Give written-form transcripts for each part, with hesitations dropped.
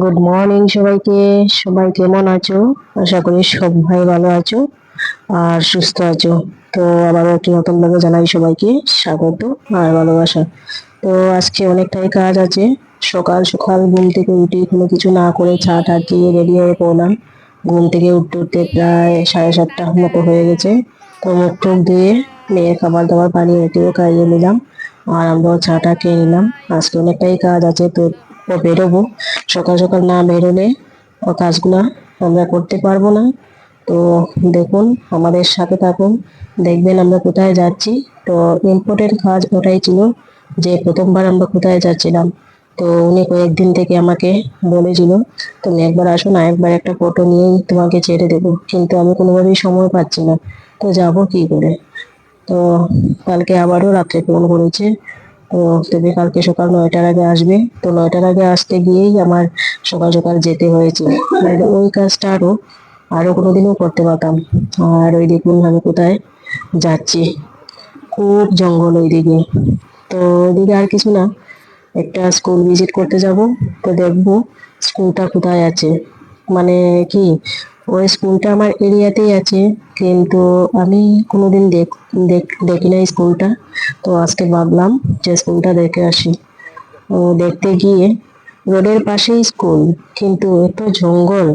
Good morning সবাইকে। সবাই কেমন আছো? আশা করি সবাই ভালো আছো আর সুস্থ আছো। তো আবারও একটি নতুন ভাবে জানাই সবাইকে স্বাগত আর ভালোবাসা। তো আজকে অনেকটাই কাজ আছে। সকাল সকাল ঘুম থেকে উঠে কোনো কিছু না করে চা টা খেয়ে রেডি হয়ে পড়লাম। ঘুম থেকে উঠতে উঠতে প্রায় 7:30 মতো হয়ে গেছে। তো মুখ টুক ধুয়ে মেয়ের খাবার দাবার বানিয়ে এটিও খাইয়ে নিলাম আর আমরাও চা টা খেয়ে নিলাম। আজকে অনেকটাই কাজ আছে, তো বেরোবো। সকাল সকাল না বেরোলে ও কাজগুলা আমরা করতে পারবো না। তো দেখুন, আমাদের সাথে থাকুন, দেখবেন আমরা কোথায় যাচ্ছি। তো ইম্পর্টেন্ট কাজ ওটাই ছিল যে প্রথমবার আমরা কোথায় যাচ্ছিলাম। তো উনি কয়েকদিন থেকে আমাকে বলেছিল তুমি একবার আসো না, একবার একটা ফটো নিয়েই তোমাকে ছেড়ে দেবো, কিন্তু আমি কোনোভাবেই সময় পাচ্ছি না। তো যাবো কি করে? তো কালকে আবারও রাত্রে ফোন করেছে। তো তুমি কালকে সকাল 9টার আগে আসবে। তো 9টার আগে আসতে গিয়েই আমার সকাল সকাল যেতে হয়েছে। নাহলে ওই কাজটা আরো আরো কোনোদিনও করতে পারতাম। আর ওই দেখুন আমি কোথায় যাচ্ছি, খুব জঙ্গল ওইদিকে। তো ওইদিকে আর কিছু না, একটা স্কুল ভিজিট করতে যাব। তো দেখবো স্কুলটা কোথায় আছে। মানে কি, ওই স্কুলটা আমার এরিয়াতেই আছে, কিন্তু আমি কোনোদিন দেখি নাই স্কুলটা। তো আজকে ভাবলাম যে স্কুলটা দেখে আসি। ও দেখতে গিয়ে রোডের পাশেই স্কুল, কিন্তু এত জঙ্গল,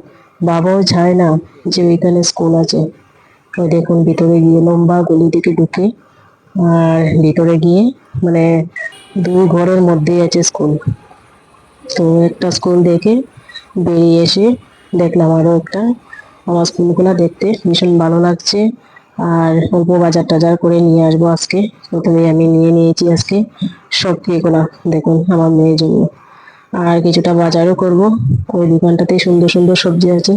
বাবাও যায় না যে ওইখানে স্কুল আছে। ওই দেখুন ভিতরে গিয়ে লম্বা গলি দিকে ঢুকে, আর ভিতরে গিয়ে মানে দুই ঘরের মধ্যেই আছে স্কুল। তো একটা স্কুল দেখে বেরিয়ে এসে দেখলাম আরো একটা। আমার স্কুলগুলো দেখতে ভীষণ ভালো লাগছে। আর অল্প বাজার টাজার করে নিয়ে আসবো আজকে। প্রথমে আমি নিয়ে নিয়েছি আজকে সবজিগুলা, দেখুন আমার মেয়ের জন্য। আর কিছুটা বাজারও করব। ওই দোকানটাতে সুন্দর সুন্দর সবজি আছে,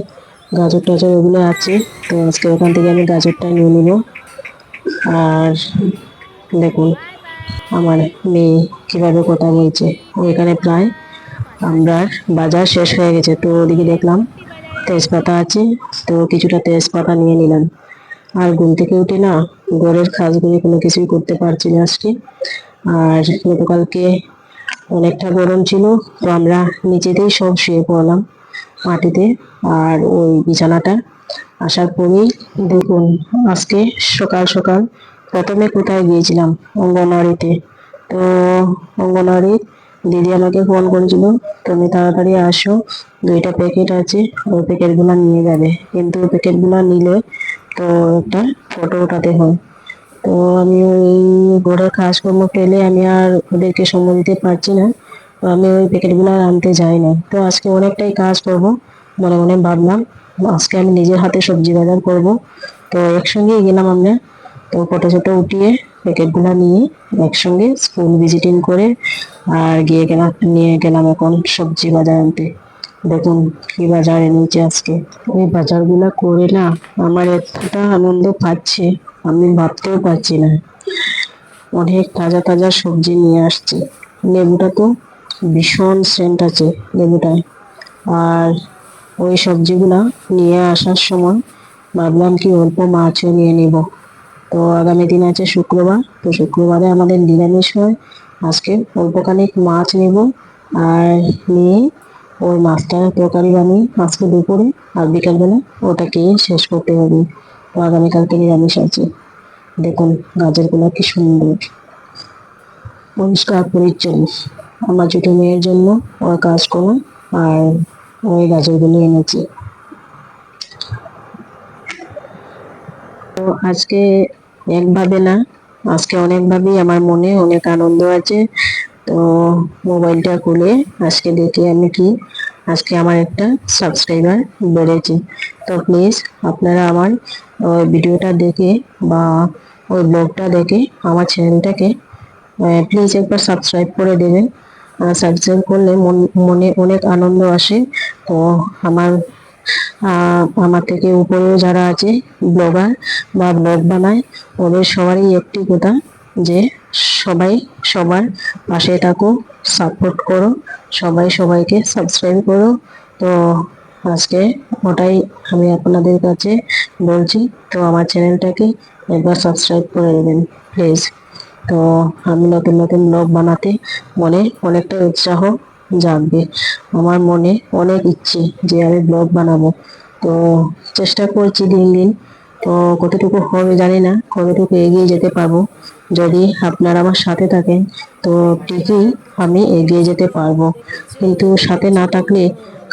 গাজর টাজর ওগুলো আছে। তো আজকে ওখান থেকে আমি গাজরটা নিয়ে নিব। আর দেখুন আমার মেয়ে কিভাবে কথা বলছে। ওইখানে প্রায় আমরা বাজার শেষ হয়ে গেছে। তো ওদিকে দেখলাম তেজপাতা আছে, তো কিছুটা তেজপাতা নিয়ে নিলাম। আর ঘুম থেকে উঠে না, ঘরের কাজগুলি কোনো কিছুই করতে পারছি না আজকে। আর গতকালকে অনেকটা গরম ছিল, তো আমরা নিচেতেই সব শুয়ে পড়লাম মাটিতে। আর ওই বিছানাটা আসার পরেই দেখুন আজকে সকাল সকাল প্রথমে কোথায় গিয়েছিলাম, অঙ্গনওয়াড়িতে। তো অঙ্গনওয়াড়ি দিদি আমাকে ফোন করেছিল তুমি তাড়াতাড়ি আসো, 2টা প্যাকেট আছে, ওই প্যাকেটগুলো নিয়ে যাবে। কিন্তু প্যাকেটগুলো নিলে তো একটা ফটো ওঠাতে হয়। তো আমি ওই ঘরের কাজকর্ম ফেলে আমি আর ওদেরকে সময় দিতে পারছি না। তো আমি ওই প্যাকেটগুলো আর আনতে যাই না। তো আজকে অনেকটাই কাজ করব মনে মনে ভাবলাম, আজকে আমি নিজের হাতে সবজি বাজার করব। তো একসঙ্গেই গেলাম আমরা। তো ফটো ফটো উঠিয়ে প্যাকেটগুলো নিয়ে একসঙ্গে স্কুল ভিজিটিং করে আর নিয়ে গেলাম এখন সবজি বাজার আনতে। দেখুন কি বাজার এনেছে আজকে। এই বাজারগুলো করে না আমার এতটা আনন্দ পাচ্ছে, আমি ভাবতেও পারছি না। অনেক তাজা তাজা সবজি নিয়ে আসছে। লেবুটা তো ভীষণ সেন্ট আছে লেবুটায়। আর ওই সবজিগুলা নিয়ে আসার সময় ভাবলাম কি অল্প মাছও নিয়ে নিব। তো আগামী দিন আছে শুক্রবার, তো শুক্রবারে আমাদের নিরামিষ হয়। আজকে অল্প খানিক মাছ নেব আর নিয়ে ওই মাছটা তরকারি বানিয়ে আজকে দুপুরে আর বিকালবেলা ওটাকে শেষ করতে হবে। তো আগামীকালকে নিরামিষ আছে। দেখুন গাজরগুলো কি সুন্দর, পরিষ্কার পরিচ্ছন্ন। আমার ছোট মেয়ের জন্য ওর কাজ করো। আর ওই গাজরগুলো এনেছি। তো আজকে একভাবে না, আজকে অনেকভাবেই আমার মনে অনেক আনন্দ আছে। তো মোবাইলটা খুলে আজকে দেখি আমি কি, আজকে আমার একটা সাবস্ক্রাইবার বেড়েছে। তো প্লিজ আপনারা আমার ওই ভিডিওটা দেখে বা ওই ব্লগটা দেখে আমার চ্যানেলটাকে প্লিজ একবার সাবস্ক্রাইব করে দেবেন। সাবস্ক্রাইব করলে মনে অনেক আনন্দ আসে। তো আমার আমার থেকে উপরেও যারা আছে ব্লগার বা ব্লগ বানায়, ওদের সবারই একটি কথা যে সবাই সবার পাশে থাকো, সাপোর্ট করো, সবাই সবাইকে সাবস্ক্রাইব করো। তো আজকে ওটাই আমি আপনাদের কাছে বলছি। তো আমার চ্যানেলটাকে একবার সাবস্ক্রাইব করে দেবেন প্লিজ। তো আমি নতুন নতুন ব্লগ বানাতে মনে অনেকটা উৎসাহ জাগবে। আমার মনে অনেক ইচ্ছে যে আমি ব্লগ বানাবো, তো চেষ্টা করছি দিন দিন। তো কতটুকু হবে জানি না, কতটুকু এগিয়ে যেতে পারবো। যদি আপনারা আমার সাথে থাকেন তো ঠিকই আমি এগিয়ে যেতে পারবো, কিন্তু সাথে না থাকলে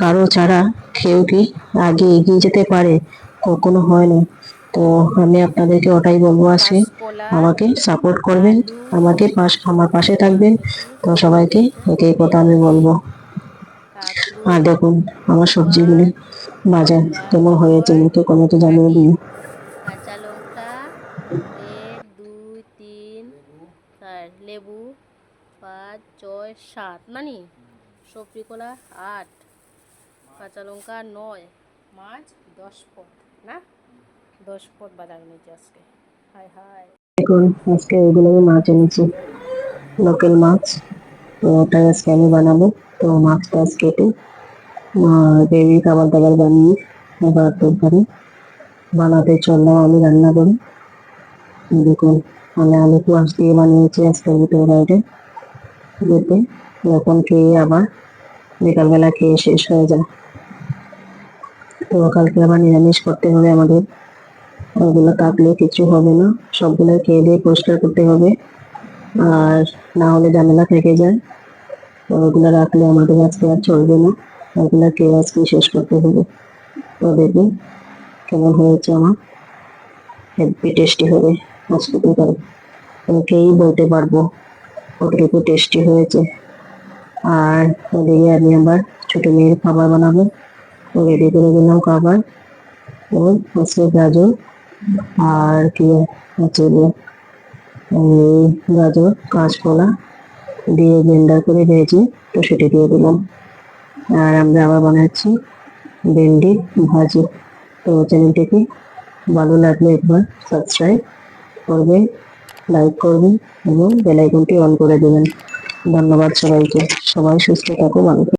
কারো ছাড়া কেউ কি আগে এগিয়ে যেতে পারে? কখনো হয় না। তো আমি আপনাদেরকে ওটাই বলবো, আজকে কাঁচকলা, আমাকে সাপোর্ট করবেন, আলু, আমার পাশে থাকবেন। তো সবাইকে একই কথা আমি বলবো। আর কাঁকরোল, দেখুন আমার সবজিগুলি মাছ, বাজার কেমন হয়েছে, গাজর, মুখে কমেন্টে জানিয়ে বিট, দিন। কাঁচা লঙ্কা 1 2 3 4, লেবু 5 6 7, নানি সবজি কলা 8, কাঁচা লঙ্কা 9, মাছ 10 পদ, না 10 পদ বাজার নিয়েছি আজকে। High high. দেখুন আজকে এগুলো আমি মাছ এনেছি, লোকাল মাছ। তো ওটাই আজকে আমি বানাবো। তো মাছটা আজকে কেটে গ্রেভি খাবার দাবার বানিয়ে এবার তরকারি বানাতে চললাম, আমি রান্না করি। দেখুন আমি আলু পেঁয়াজ দিয়ে বানিয়েছি আজকের তরকারিটা, যাতে যখন খেয়ে আবার বিকালবেলা খেয়ে শেষ হয়ে যায়। তো কালকে আবার নিরামিষ করতে হবে আমাদের, ওগুলো থাকলে কিছু হবে না, সবগুলো খেয়ে দিয়ে পরিষ্কার করতে হবে, আর না হলে ঝামেলা থেকে যায়। তো ওগুলো রাখলে আমাদের আজকে আর চলবে না, ওগুলো খেয়ে আজকে শেষ করতে হবে। তো দেখুন কেমন হয়েছে আমার, হেভি টেস্টি হবে আজকে তরকারি, খেয়েই বলতে পারবো কতটুকু টেস্টি হয়েছে। আর ওদিকে আমি আবার ছোট মেয়ের খাবার বানাবো, তো রেডি করে দিলাম খাবার। ওর হচ্ছে গাজর আর কি হচ্ছে এই গাজর কাঁচকলা দিয়ে ব্লেন্ডার করে ভেজে তো সেটা দিয়ে দিলাম। আর আমরা আবার বানাচ্ছি ভেন্ডি ভাজি। তো চ্যানেলটিকে ভালো লাগলে একবার সাবস্ক্রাইব করবেন, লাইক করবেন এবং বেল আইকনটি অন করে দেবেন। ধন্যবাদ সবাইকে, সবাই সুস্থ থাকো, ভালো থাকো।